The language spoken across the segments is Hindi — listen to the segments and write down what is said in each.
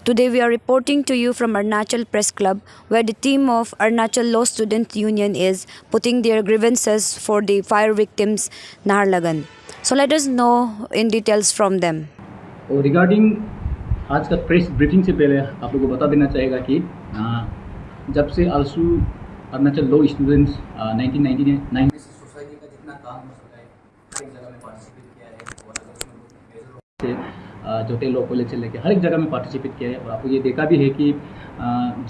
Today we are reporting to you from Arunachal Press Club, where the team of Arunachal Law Student Union is putting their grievances for the fire victims Naharlagan. So let us know in details from them. और रिगार्डिंग आज का प्रेस ब्रीफिंग से पहले आप लोगों को बता देना चाहेगा कि जब से आलसू अरुणाचल लॉ स्टूडेंट्स 1999 सोसाइटी का जितना काम हो सकता है हर एक जगह में पार्टिसिपेट किया है और अगर उसमें जोटे लॉ कॉलेज से लेकर हर एक जगह में पार्टिसिपेट किया है। और आपको ये देखा भी है कि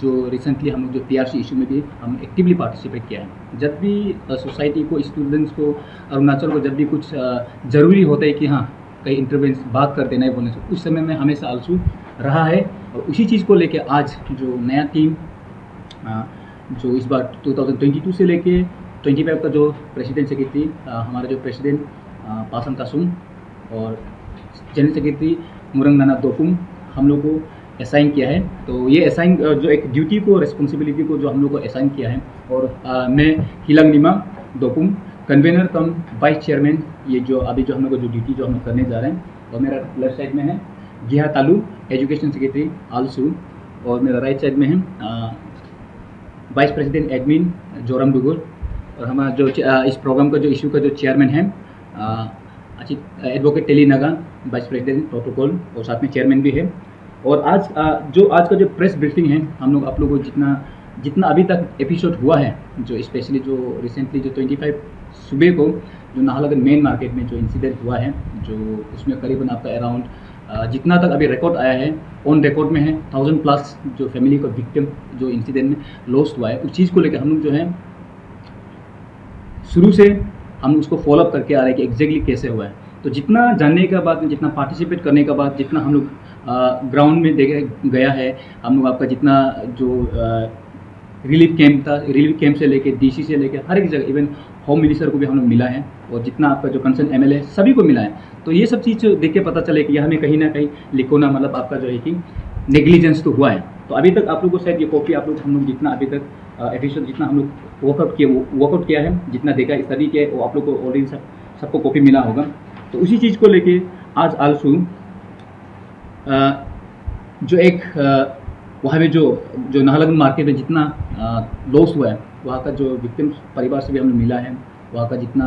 जो रिसेंटली हम लोग जो PRC इशू में भी हम एक्टिवली पार्टिसिपेट किया है। जब भी सोसाइटी को स्टूडेंट्स को अरुणाचल को जब भी कुछ ज़रूरी होता है कि हाँ कहीं इंटरवेंस बात कर देना है बोलने से, उस समय में हमेशा आलसू रहा है। और उसी चीज़ को लेके आज जो नया टीम जो इस बार 2022 से लेके 25 का जो प्रेसिडेंट सेक्रेटरी हमारा जो प्रेसिडेंट पासम तासुम और जनरल सेक्रेटरी मुरंग नाना दोपुम हम लोग को असाइन किया है। तो ये असाइन जो एक ड्यूटी को रिस्पॉन्सिबिलिटी को जो हम लोग को असाइन किया है। और मैं हिलंग निमा दोपुम कन्वेनर कम वाइस चेयरमैन, ये जो अभी जो हम लोग को जो ड्यूटी जो हम लोग करने जा रहे हैं। और मेरा लेफ्ट साइड में है गिहा तालू एजुकेशन सेक्रेटरी आलसू, और मेरा राइट साइड में है वाइस प्रेसिडेंट एडमिन जोरम डुगुर, और हमारा जो इस प्रोग्राम का जो इशू का जो चेयरमैन है advocate Tele Naga, vice president protocol और साथ में चेयरमैन भी है। और आज का जो प्रेस ब्रीफिंग है, हम लोग आप लोगों को जितना अभी तक एपिसोड हुआ है, जो स्पेशली जो रिसेंटली जो 25 सुबह को जो नाहरलगुन मेन मार्केट में जो इंसिडेंट हुआ है, जो उसमें करीबन आपका अराउंड जितना तक अभी रिकॉर्ड आया है ऑन रिकॉर्ड में है 1000+ जो फैमिली को विक्टिम जो इंसिडेंट में लॉस्ट हुआ है। उस चीज़ को लेकर हम लोग जो है शुरू से हम उसको फॉलोअप करके आ रहे हैं कि एग्जैक्टली कैसे हुआ है। तो जितना जानने के बाद, जितना पार्टिसिपेट करने के बाद, जितना हम लोग ग्राउंड में देखे गया है, हम लोग आपका जितना जो रिलीफ कैंप था, रिलीफ कैंप से लेके DC से लेके हर एक जगह, इवन होम मिनिस्टर को भी हम लोग मिला है, और जितना आपका जो कंसर्न MLA सभी को मिला है। तो ये सब चीज़ देख के पता चले कि यह हमें कहीं ना कहीं लिखोना मतलब आपका जो है कि नेग्लिजेंस तो हुआ है। तो अभी तक आप लोगों को शायद ये कॉपी आप लोग हम लोग जितना अभी तक एपिसोड जितना हम लोग वर्कआउट किया है, जितना देखा स्टडी किया है, वो आप लोग को ऑलरेडी सबको कॉपी मिला होगा। तो उसी चीज़ को लेके आज आलसू जो एक वहाँ में जो नाहरलगुन मार्केट में जितना लॉस हुआ है, वहाँ का जो विक्टिम परिवार से भी हमें मिला है, वहाँ का जितना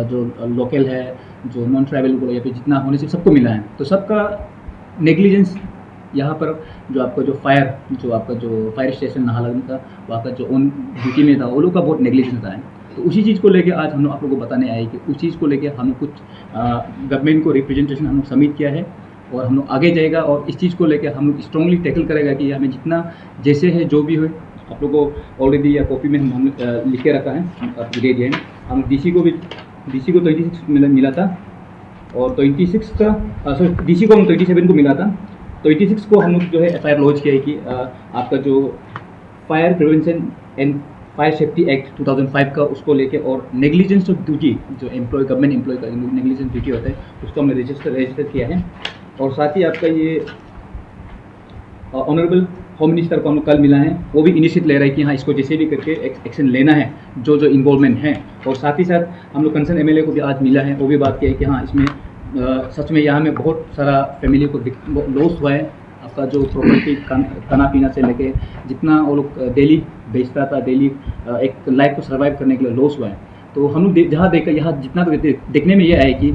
जो लोकल है, जो नॉन ट्राइबल को या फिर जितना होने से सबको मिला है। तो सबका नेग्लिजेंस यहाँ पर जो आपका जो फायर स्टेशन नाहरलगुन का वहाँ का जो ऑन ड्यूटी में था, वो लोग का बहुत नेग्लिजेंस था। तो उसी चीज़ को लेके आज हम लोग आप लोगों को बताने आए कि उस चीज़ को लेके हम लोग कुछ गवर्नमेंट को रिप्रेजेंटेशन हम लोग सबमिट किया है, और हम लोग आगे जाएगा और इस चीज़ को लेकर हम लोग स्ट्रांगली टैकल करेगा कि हमें जितना जैसे है जो भी हो। आप लोग को ऑलरेडी या कॉपी में हम लिख के रखा है, दे दिए हैं। हम DC को 26 मिला था, और 26 का DC को हम 27 को मिला था। 26 को हम लोग जो है FIR लॉन्च किया है कि आपका जो fire prevention and fire safety act 2005 का उसको लेके, और नेग्लिजेंस ऑफ ड्यूटी जो गवर्नमेंट एम्प्लॉय का नेग्लिजेंस ड्यूटी होता है उसको हमने रजिस्टर किया है। और साथ ही आपका ये ऑनरेबल होम मिनिस्टर को हम लोग कल मिला है, वो भी इनिशिएटिव ले रहा है कि हाँ इसको जैसे भी करके एक्शन लेना है जो इन्वॉल्वमेंट है। और साथ ही साथ हम लोग कंसर्न MLA को भी आज मिला है, वो भी बात किया है कि हाँ इसमें सच में यहाँ में बहुत सारा फैमिली को लॉस हुआ है। आपका जो प्रॉपर्टी खाना पीना से लेके जितना वो लोग डेली बेचता था, डेली एक लाइफ को सर्वाइव करने के लिए लॉस हुआ है। तो हम लोग जहाँ देखा यहाँ जितना देखने में ये आए कि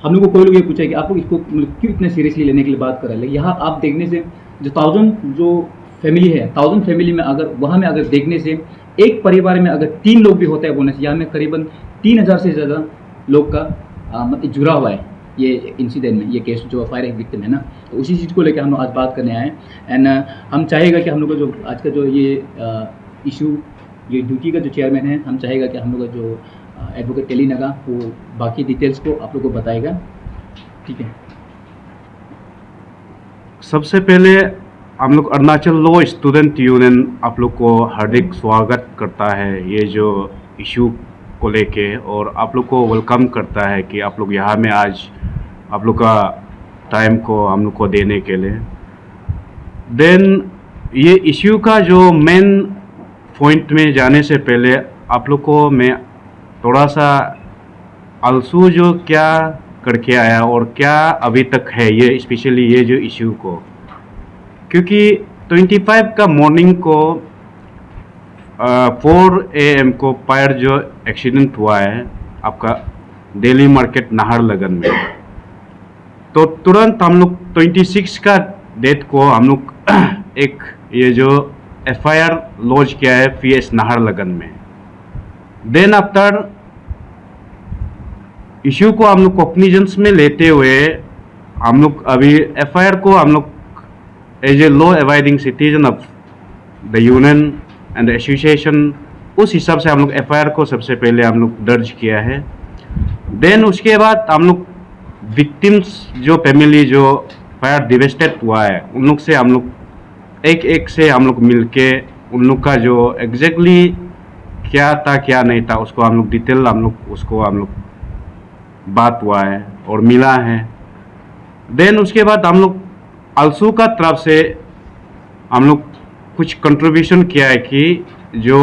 हम लोग को कोई लोग ये पूछा कि आप लोग इसको क्यों इतने सीरियसली लेने के लिए बात कर रहे हैं। यहाँ आप देखने से जो 1000 फैमिली है, 1000 फैमिली में अगर वहाँ में अगर देखने से एक परिवार में अगर 3 लोग भी होते हैं बोलने से, यहाँ में करीबन 3000 से ज़्यादा लोग का मतलब जुड़ा हुआ है ये इंसिडेंट में, ये केस जो फायर विक्टिम है ना। तो उसी चीज़ को लेकर हम लोग आज बात करने आए हैं। एंड हम चाहेगा कि हम लोग का जो आज का जो ये इशू, ये ड्यूटी का जो चेयरमैन है, हम चाहेगा कि हम लोग का जो एडवोकेट टेली नागा वो बाकी डिटेल्स को आप लोग को बताएगा। ठीक है, सबसे पहले हम लोग अरुणाचल लॉ स्टूडेंट यूनियन आप लोग को हार्दिक स्वागत करता है ये जो इशू को लेके, और आप लोग को वेलकम करता है कि आप लोग यहाँ में आज आप लोग का टाइम को हम लोग को देने के लिए। देन ये इशू का जो मेन पॉइंट में जाने से पहले आप लोग को मैं थोड़ा सा आलसू जो क्या करके आया और क्या अभी तक है ये स्पेशली ये जो इशू को, क्योंकि 25 का मॉर्निंग को 4 AM को फायर जो एक्सीडेंट हुआ है आपका दिल्ली मार्केट नाहरलगन में, तो तुरंत हम लोग 26 का डेट को हम लोग एक ये जो FIR लॉन्च किया है PS नाहरलगन में। देन आफ्टर इशू को हम लोग कॉग्निजेंस में लेते हुए हम लोग अभी FIR को हम लोग as a law abiding citizen of the union and association, उस हिसाब से हम लोग FIR को सबसे पहले हम लोग दर्ज किया है। देन उसके बाद हम लोग विक्टिम्स जो फैमिली जो फायर डिवेस्टेड हुआ है उन लोग से हम लोग एक एक से हम लोग मिलके उन लोग का जो एग्जैक्टली क्या था क्या नहीं था उसको हम लोग डिटेल हम लोग बात हुआ है और मिला है। देन उसके बाद हम लोग आलसू का तरफ से हम लोग कुछ कंट्रीब्यूशन किया है कि जो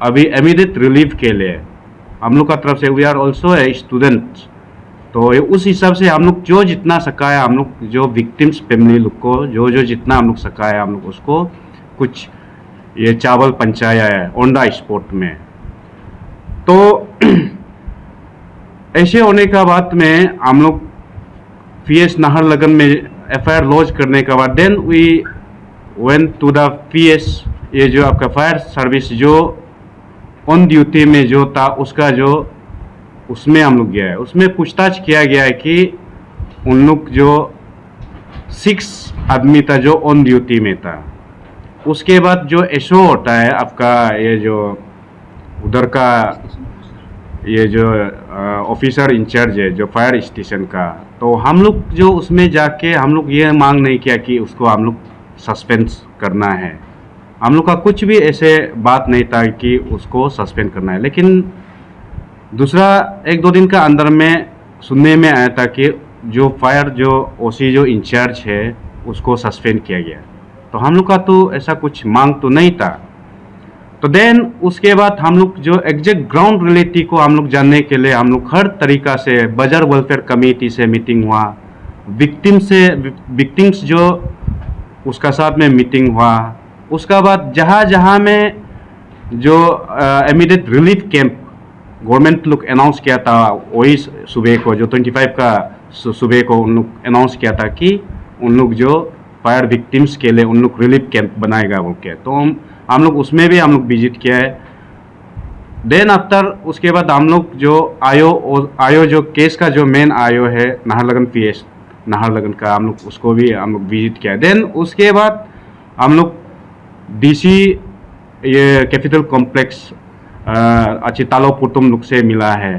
अभी इमीडिएट रिलीफ के लिए हम लोग का तरफ से we are also a student, तो उस हिसाब से हम लोग जो जितना सका है हम लोग जो विक्टिम्स फैमिली लोग को जो जितना हम लोग सका है हम लोग उसको कुछ ये चावल पहुंचाया है ऑन द स्पॉट में। तो ऐसे होने का बाद में हम लोग PS नाहरलगन में FIR लॉन्च करने के बाद then we went to the PS, ये जो आपका फायर सर्विस जो ऑन ड्यूटी में जो था उसका जो उसमें हम लोग गया है, उसमें पूछताछ किया गया है कि उन लोग जो 6 आदमी था जो ऑन ड्यूटी में था। उसके बाद जो SO होता है आपका ये जो उधर का ये जो ऑफिसर इंचार्ज है जो फायर स्टेशन का, तो हम लोग जो उसमें जाके हम लोग ये मांग नहीं किया कि उसको हम लोग सस्पेंड करना है, हम लोग का कुछ भी ऐसे बात नहीं था कि उसको सस्पेंड करना है। लेकिन दूसरा 1-2 दिन का अंदर में सुनने में आया था कि जो फायर जो OC जो इंचार्ज है उसको सस्पेंड किया गया, तो हम लोग का तो ऐसा कुछ मांग तो नहीं था। तो देन उसके बाद हम लोग जो एग्जैक्ट ग्राउंड रियलिटी को हम लोग जानने के लिए हम लोग हर तरीका से बाजार वेलफेयर कमेटी से मीटिंग हुआ, विक्टिम्स जो उसका साथ में मीटिंग हुआ, उसका बाद जहाँ में जो इमीडिएट रिलीफ कैंप गवर्नमेंट लोग अनाउंस किया था वही सुबह को जो 25 का सुबह को उन लोग अनाउंस किया था कि उन लोग जो फायर विक्टिम्स के लिए उन लोग रिलीफ कैंप बनाएगा बोल के, तो हम लोग उसमें भी हम लोग विजिट किया है। देन आफ्टर उसके बाद हम लोग जो आयो जो केस का जो मेन आयो है नाहरलगन PS नाहरलगन का, हम लोग उसको भी हम लोग विजिट किया है। देन उसके बाद हम लोग DC ये कैपिटल कॉम्प्लेक्स अचितालो पुतुम लोग से मिला है।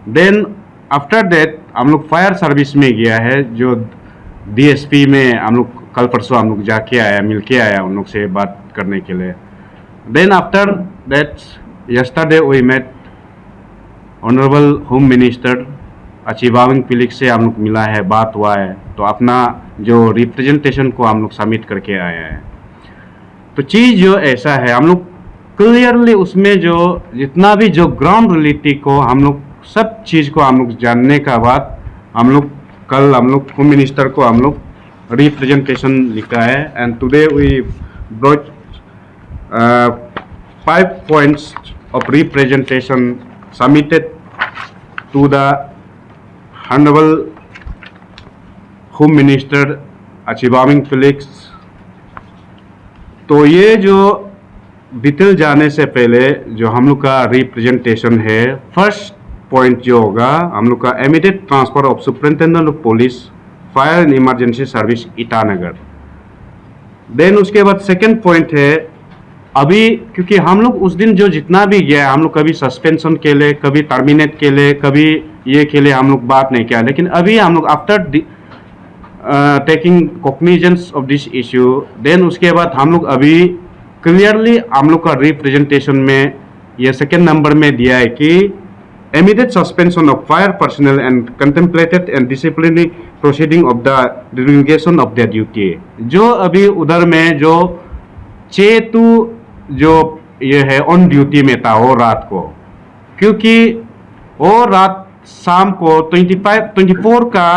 देन आफ्टर दैट हम लोग फायर सर्विस में गया है, जो DSP में हम लोग कल परसों हम लोग जाके आया, मिल के आया उन लोग से बात करने के लिए। Then after that yesterday we met honourable home minister अचिबाविंग पिलिक्स से हम लोग मिला है, बात हुआ है, तो अपना जो रिप्रेजेंटेशन को हम लोग सबमिट करके आया है। तो चीज़ जो ऐसा है हम लोग क्लियरली उसमें जो जितना भी जो ग्राउंड रियलिटी को हम लोग सब चीज़ को हम लोग जानने का बाद हम लोग कल हम लोग होम मिनिस्टर को हम लोग रिप्रेजेंटेशन लिखा है। And today we brought 5 points of representation submitted to the Honorable Home Minister Achibawing Felix। तो ये जो डिटेल जाने से पहले जो हम लोग का रिप्रेजेंटेशन है, फर्स्ट पॉइंट जो होगा हम लोग का immediate transfer of superintendent of police fire and emergency service Itanagar. Then उसके बाद सेकंड पॉइंट है अभी क्योंकि हम लोग उस दिन जो जितना भी गया हम लोग कभी सस्पेंशन के लिए, कभी टर्मिनेट के लिए, कभी ये के लिए हम लोग बात नहीं किया, लेकिन अभी हम लोग after taking cognizance of this issue then उसके बाद हम लोग अभी क्लियरली हम लोग का रिप्रेजेंटेशन में ये सेकेंड नंबर में दिया है कि immediate suspension of fire personnel and contemplated and disciplinary proceeding of the derogation of their duty। जो अभी उधर में जो 6 जो ये है ऑन ड्यूटी में था वो रात को, क्योंकि वो रात शाम को 24 का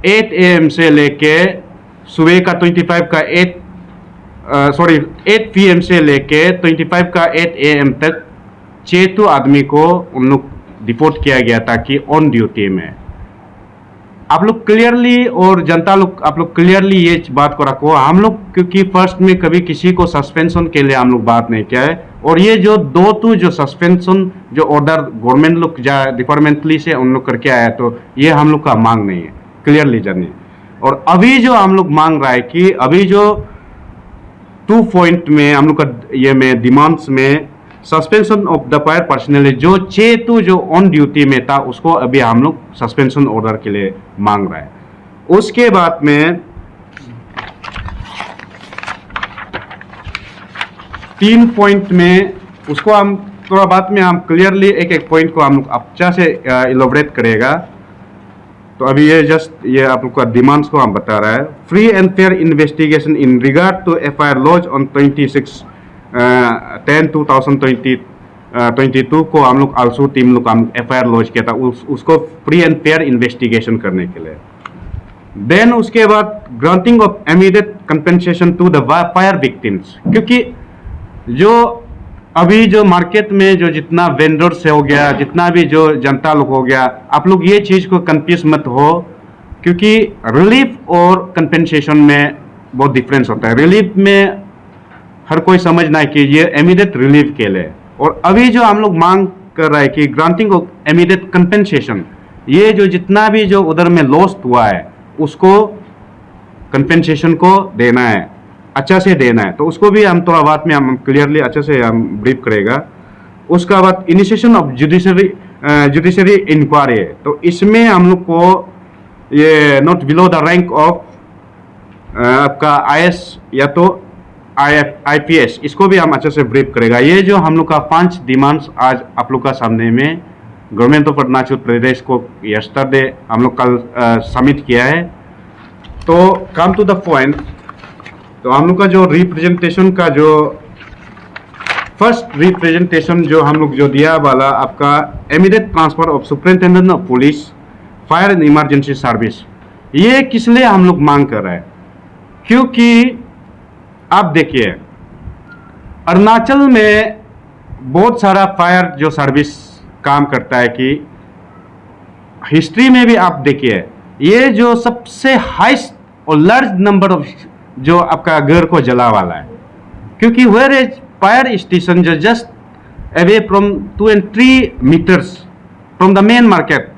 8 AM से लेके सुबह का 25 का 8 PM से लेके 25 का 8 AM तक 6 आदमी को उन लोग डिपोर्ट किया गया था कि ऑन ड्यूटी में। आप लोग क्लियरली और जनता लोग आप लोग क्लियरली ये बात को रखो, हम लोग क्योंकि फर्स्ट में कभी किसी को सस्पेंशन के लिए हम लोग बात नहीं किया है, और ये जो जो सस्पेंशन जो ऑर्डर गवर्नमेंट लोग डिपार्टमेंटली से उन लोग करके आया, तो ये हम लोग का मांग नहीं है, क्लियरली जानिए। और अभी जो हम लोग मांग रहा है कि अभी जो 2 पॉइंट में हम लोग का ये में डिमांड्स में suspension of the fire personal जो 6 जो ऑन ड्यूटी में था उसको अभी हम लोग सस्पेंशन ऑर्डर के लिए मांग रहा है। उसके बाद में 3 पॉइंट में उसको हम थोड़ा बाद में हम क्लियरली एक पॉइंट को हम लोग अच्छा से इलोबरेट करेगा। तो अभी ये जस्ट ये आप लोग का डिमांड्स को हम बता रहा है। Free and fair investigation in regard to FIR lodge on 26/10/2022 को हम लोग आल्सो टीम लोग हम FIR लॉज किया था उसको फ्री एंड फेयर इन्वेस्टिगेशन करने के लिए। देन उसके बाद granting of immediate compensation to the fire victims, क्योंकि जो अभी जो मार्केट में जो जितना वेंडर से हो गया, जितना भी जो जनता लोग हो गया, आप लोग ये चीज़ को कंफ्यूज मत हो, क्योंकि रिलीफ और कंपेंसेशन में बहुत डिफरेंस होता है। रिलीफ में हर कोई समझना है कि ये इमीडिएट रिलीफ के लिए, और अभी जो हम लोग मांग कर रहा है कि ग्रांटिंग ऑफ इमीडिएट कंपेंसेशन, ये जो जितना भी जो उधर में लॉस हुआ है उसको कंपेंसेशन को देना है, अच्छा से देना है। तो उसको भी हम थोड़ा बाद में हम क्लियरली अच्छे से हम ब्रीफ करेगा। उसका बाद इनिशिएशन ऑफ जुडिशरी इंक्वायरी है, तो इसमें हम लोग को ये not below the rank of आपका IS या तो IPS, इसको भी हम अच्छे से ब्रीफ करेगा। ये जो हम लोग का 5 डिमांड्स आज आप लोग का सामने में गवर्नमेंट ऑफ अरुणाचल प्रदेश को यस्टरडे हम लोग कल सबमिट किया है। तो कम टू द पॉइंट, तो हम लोग का जो रिप्रेजेंटेशन का जो फर्स्ट रिप्रेजेंटेशन जो हम लोग जो दिया वाला आपका immediate transfer of superintendent of police fire and emergency service, ये किस लिए हम लोग मांग कर रहे हैं? क्योंकि आप देखिए अरुणाचल में बहुत सारा फायर जो सर्विस काम करता है, कि हिस्ट्री में भी आप देखिए ये जो सबसे हाईएस्ट और लार्ज नंबर ऑफ जो आपका घर को जला वाला है, क्योंकि वेयर इज फायर स्टेशन जो just away from 2 and 3 metres from the main market,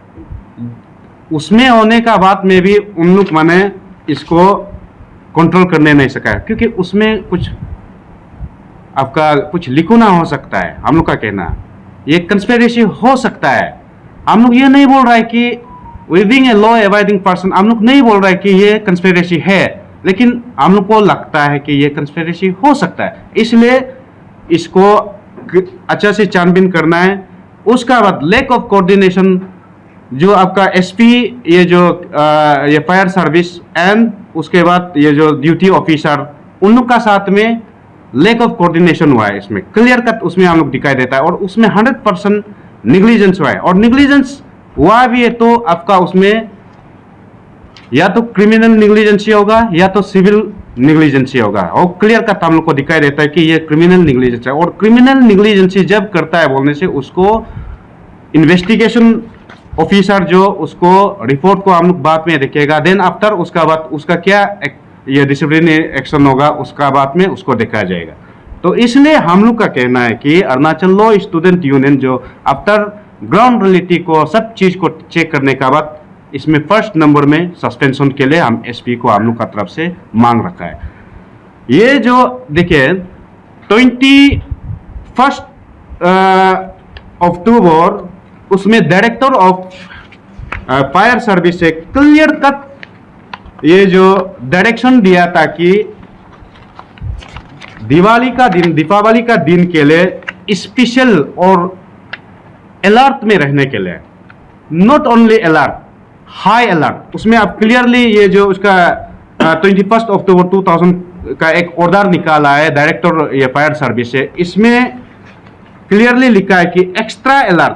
उसमें होने का बाद में भी उन लोग माने इसको कंट्रोल करने नहीं सका है, क्योंकि उसमें कुछ आपका कुछ लिखना हो सकता है। हम लोग का कहना ये कंस्पिरेसी हो सकता है। हम लोग ये नहीं बोल रहा है कि we being a law abiding person, हम लोग नहीं बोल रहा है कि ये कंस्पिरेसी है, लेकिन हम लोग को लगता है कि ये कंस्पिरेसी हो सकता है, इसलिए इसको अच्छा से छानबीन करना है। उसका बाद लैक ऑफ कोऑर्डिनेशन जो आपका SP ये जो ये फायर सर्विस एंड उसके बाद ये जो ड्यूटी ऑफिसर उन लोग का साथ में लैक ऑफ कोऑर्डिनेशन हुआ है, इसमें क्लियर कट उसमें हम लोग दिखाई देता है, और उसमें 100% निग्लिजेंस हुआ है। और निग्लिजेंस हुआ भी है तो आपका उसमें या तो क्रिमिनल निग्लिजेंसी होगा या तो सिविल निग्लिजेंसी होगा, और क्लियर कट हम लोग को दिखाई देता है कि ये क्रिमिनल निग्लिजेंसी है। और क्रिमिनल निग्लिजेंसी जब करता है बोलने से उसको इन्वेस्टिगेशन ऑफिसर जो उसको रिपोर्ट को हम लोग बाद में देखेगा, देन आफ्टर उसका बाद उसका क्या ये डिसिप्लिनरी एक्शन होगा उसका बाद में उसको देखा जाएगा। तो इसलिए हम लोग का कहना है कि अरुणाचल लॉ स्टूडेंट यूनियन जो आफ्टर ग्राउंड रियलिटी को सब चीज को चेक करने का बाद इसमें फर्स्ट नंबर में सस्पेंशन के लिए हम SP को हम लोग का तरफ से मांग रखा है। ये जो देखिए 21 अक्टूबर उसमें डायरेक्टर ऑफ फायर सर्विस से क्लियर कट ये जो डायरेक्शन दिया था कि दीपावली का दिन के लिए स्पेशल और अलर्ट में रहने के लिए, not only alert, high alert. उसमें आप क्लियरली ये जो उसका 21 अक्टूबर 2000 का एक ऑर्डर निकाला है डायरेक्टर ये फायर सर्विस से, इसमें क्लियरली लिखा है कि extra alert,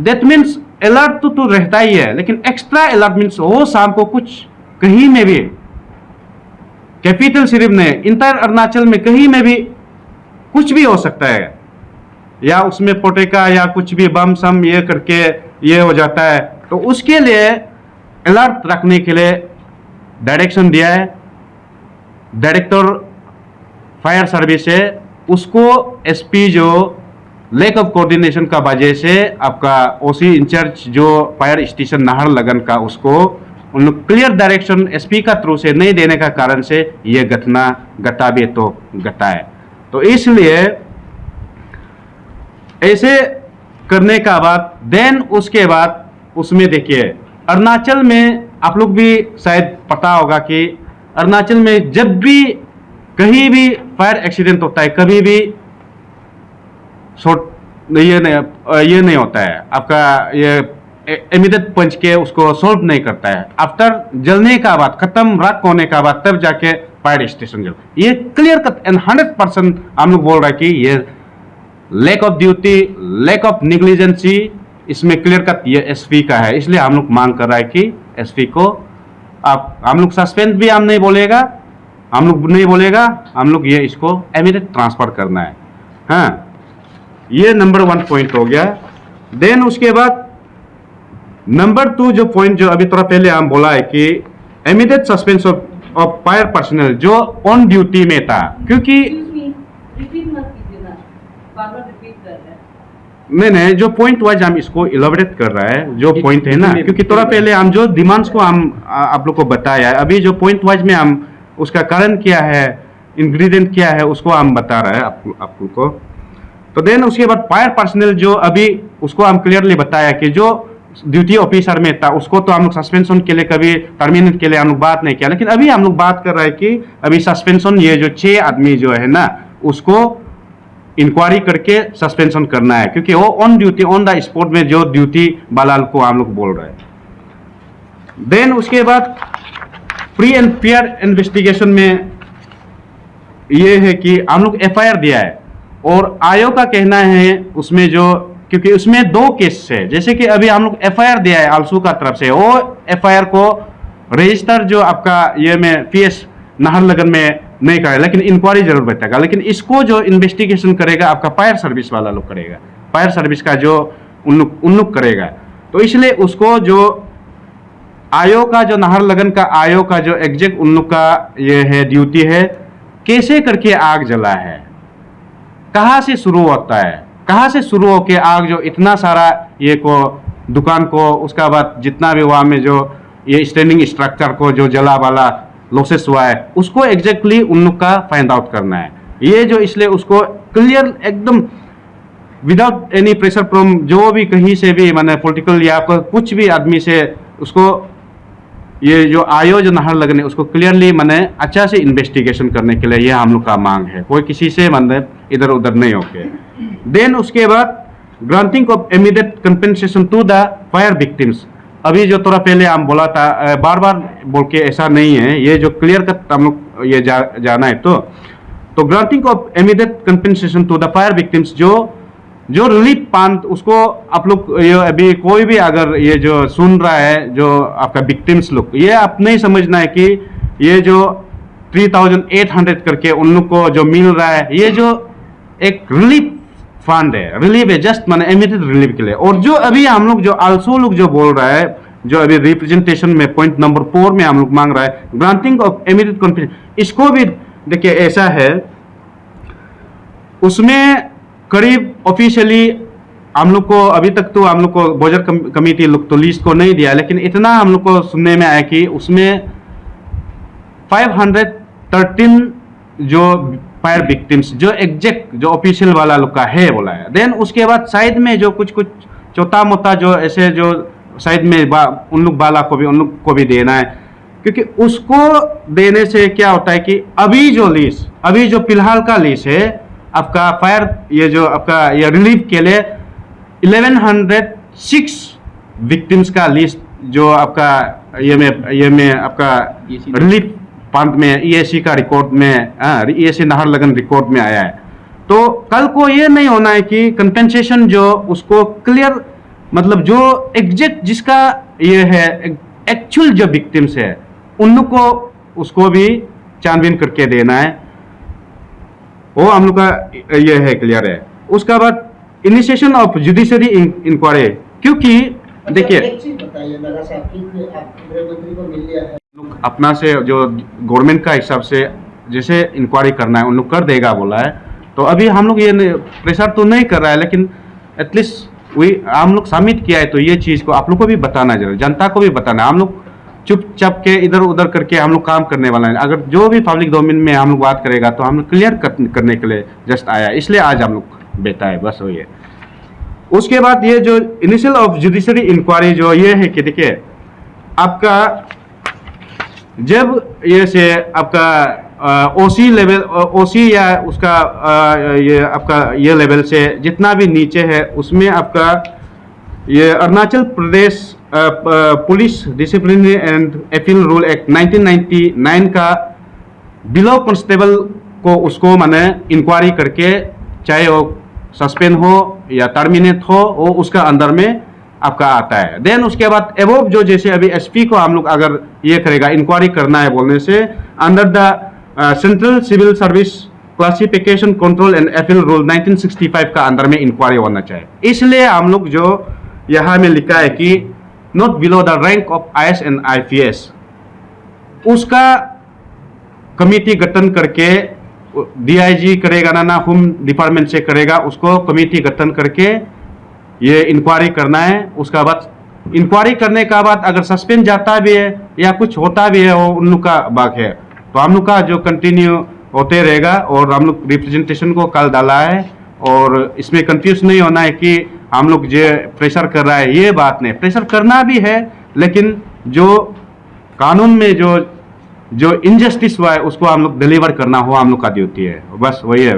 that means alert तो रहता ही है, लेकिन एक्स्ट्रा अलर्ट मीन्स वो शाम को कुछ कहीं में भी, कैपिटल सिर्फ नहीं, इंटायर अरुणाचल में कहीं में भी कुछ भी हो सकता है, या उसमें पोटेका या कुछ भी बम सम ये करके ये हो जाता है। तो उसके लिए अलर्ट रखने के लिए डायरेक्शन दिया है डायरेक्टर फायर सर्विस है, उसको एसपी जो लैक ऑफ कोऑर्डिनेशन का वजह से आपका ओसी इंचार्ज जो फायर स्टेशन नाहरलगन का, उसको उन क्लियर डायरेक्शन एसपी का थ्रू से नहीं देने का कारण से ये घटना घटा भी तो घटा है। तो इसलिए ऐसे करने का बाद देन उसके बाद उसमें देखिए अरुणाचल में आप लोग भी शायद पता होगा कि अरुणाचल में जब भी कहीं भी फायर एक्सीडेंट होता है, कभी भी ये नहीं होता है आपका, ये इमीडिएट पंच के उसको सॉल्व नहीं करता है। आफ्टर जलने का बाद, खत्म राख होने का बाद, तब जाके फायर स्टेशन जल, ये क्लियर कट एंड 100% हम लोग बोल रहे हैं कि ये lack of duty, lack of negligency, इसमें क्लियर कट ये एसपी का है। इसलिए हम लोग मांग कर रहा है कि एसपी को आप, हम लोग सस्पेंड भी हम नहीं बोलेगा, हम लोग ये इसको इमीडिएट ट्रांसफर करना है। हाँ, ये नंबर 1 पॉइंट हो गया। देन उसके बाद नंबर 2 जो पॉइंट जो अभी थोड़ा पहले हम बोला है कि immediate suspension of fire personal जो ऑन ड्यूटी में था, क्योंकि नहीं जो पॉइंट वाइज हम इसको इलाबोरेट कर रहा है, जो पॉइंट है ना, क्योंकि थोड़ा पहले हम जो डिमांड्स को हम आप लोग को बताया है, अभी जो पॉइंट वाइज में हम उसका कारण क्या है, इंग्रेडिएंट क्या है, उसको हम बता रहे हैं आप लोग को। तो देन उसके बाद फायर पर्सनल जो अभी उसको हम क्लियरली बताया कि जो ड्यूटी ऑफिसर में था उसको तो हम लोग सस्पेंशन के लिए, कभी टर्मिनेट के लिए हम लोग बात नहीं किया, लेकिन अभी हम लोग बात कर रहे हैं कि अभी सस्पेंशन ये जो 6 आदमी जो है ना, उसको इंक्वायरी करके सस्पेंशन करना है, क्योंकि वो on duty on the spot में जो ड्यूटी वाला को हम लोग बोल रहे हैं। देन उसके बाद फ्री एंड फेयर इन्वेस्टिगेशन में ये है कि हम लोग एफआईआर दिया है, और आयोग का कहना है उसमें जो, क्योंकि उसमें 2 केस है, जैसे कि अभी हम लोग एफआईआर दिया है आलसू का तरफ से, वो एफआईआर को रजिस्टर जो आपका ये में पीएस नाहरलगन में नहीं करेगा, लेकिन इंक्वायरी जरूर बैठेगा, लेकिन इसको जो इन्वेस्टिगेशन करेगा आपका फायर सर्विस वाला लोग करेगा, फायर सर्विस का जो उन लोग करेगा। तो इसलिए उसको जो आयोग का, जो नाहरलगन का आयोग का जो एग्जैक्ट उन लोग का ये है ड्यूटी है, कैसे करके आग जला है, कहाँ से शुरू होता है, कहाँ से शुरू होके आग जो इतना सारा ये को दुकान को, उसका बाद जितना भी वहाँ में जो ये स्टैंडिंग स्ट्रक्चर को जो जला वाला लॉसेस हुआ है, उसको एग्जैक्टली उन लोग का फाइंड आउट करना है। ये जो इसलिए उसको क्लियर एकदम विदाउट एनी प्रेशर फ्रॉम जो भी कहीं से भी, माने पॉलिटिकल या कुछ भी आदमी से, उसको ये जो आयोग नाहरलगन है उसको क्लियरली माने अच्छा से इन्वेस्टिगेशन करने के लिए ये हम लोग का मांग है, कोई किसी से माने इधर उधर नहीं होके। देन उसके बाद granting of immediate compensation to the fire victims, अभी जो थोड़ा पहले हम बोला था, बार बार बोल के ऐसा नहीं है, ये जो क्लियर कट हम लोग ये जाना है। तो granting of immediate compensation to the fire victims, जो रिलीफ फंड, उसको आप लोग ये अभी कोई भी अगर ये जो सुन रहा है, जो आपका विक्टिम्स लोग, ये आप नहीं समझना है कि ये जो 3800 करके उन लोग को जो मिल रहा है, ये जो एक रिलीफ फंड है, रिलीफ है, जस्ट माने इमीडिएट रिलीफ के लिए। और जो अभी हम लोग जो आल्सो लोग जो बोल रहा है, जो अभी रिप्रेजेंटेशन में पॉइंट नंबर 4 में हम लोग मांग रहा है ग्रांटिंग ऑफ इमीडिएट कंपेंसेशन, इसको भी देखिए ऐसा है, उसमें करीब ऑफिशियली हम लोग को अभी तक तो हम लोग को बजर कमेटी लोग तो लिस्ट को नहीं दिया, लेकिन इतना हम लोग को सुनने में आया कि उसमें 513 जो फायर विक्टिम्स जो एग्जैक्ट जो ऑफिशियल वाला लोग का है बोला है। देन उसके बाद साइड में जो कुछ छोटा मोटा जो ऐसे जो साइड में उन लोग वाला को भी उन लोग को भी देना है, क्योंकि उसको देने से क्या होता है कि अभी जो लीज, अभी जो फिलहाल का लीज है आपका फायर, ये जो आपका ये रिलीफ के लिए 1106 विक्टिम्स का लिस्ट जो आपका ये में आपका रिलीफ फंड में ईएसी का रिकॉर्ड में, ईएसी नाहरलगन रिकॉर्ड में आया है। तो कल को ये नहीं होना है कि कंपेंसेशन जो उसको क्लियर मतलब जो एग्जैक्ट जिसका ये है एक्चुअल जो विक्टिम्स है उन लोग को उसको भी छानबीन करके देना है, वो हम लोग का ये है क्लियर है। उसका बाद इनिशिएशन ऑफ जुडिशरी इंक्वायरी, क्योंकि देखिए एक चीज बताइए मेरा साहब कि आप गृह मंत्री को मिल लिया है, लोग अपना से जो गवर्नमेंट का हिसाब से जैसे इंक्वायरी करना है उन लोग कर देगा बोला है, तो अभी हम लोग ये प्रेशर तो नहीं कर रहा है, लेकिन एटलीस्ट वही हम लोग सबमिट किया है तो ये चीज़ को आप लोग को भी बताना जरूर, जनता को भी बताना है। हम लोग चुपचाप के इधर उधर करके हम लोग काम करने वाला है, अगर जो भी पब्लिक डोमेन में हम लोग बात करेगा तो हम लोग क्लियर करने के लिए जस्ट आया, इसलिए आज हम लोग बैठा है, बस वही है। उसके बाद ये जो इनिशियल ऑफ जुडिशरी इंक्वायरी जो ये है कि देखिए आपका जब ये से आपका ओसी लेवल ओसी या उसका ये आपका ये लेवल से जितना भी नीचे है उसमें आपका ये Arunachal Pradesh police disciplinary and appeal rule act 1999 का बिलो कांस्टेबल को उसको माने इंक्वायरी करके चाहे वो सस्पेंड हो या टर्मिनेट हो वो उसका अंदर में आपका आता है। देन उसके बाद एवोव जो जैसे अभी एसपी को हम लोग अगर ये करेगा इंक्वायरी करना है बोलने से under the central civil service classification control and appeal rule 1965 का अंदर में इंक्वायरी होना चाहिए। इसलिए हम लोग जो यहाँ में लिखा है कि not below the rank of IS and IPS उसका कमिटी गठन करके DIG करेगा ना होम डिपार्टमेंट से करेगा, उसको कमिटी गठन करके ये इंक्वायरी करना है। उसका बाद इंक्वायरी करने का बाद अगर सस्पेंड जाता भी है या कुछ होता भी है वो उन लोग का बात है, तो हम लोग का जो कंटिन्यू होते रहेगा। और हम लोग रिप्रेजेंटेशन को कल डाला है और इसमें कंफ्यूज नहीं होना है कि हम लोग जो प्रेशर कर रहा है, ये बात नहीं, प्रेशर करना भी है लेकिन जो कानून में जो इनजस्टिस हुआ है उसको हम लोग डिलीवर करना हो हम लोग का ड्यूटी है, बस वही है।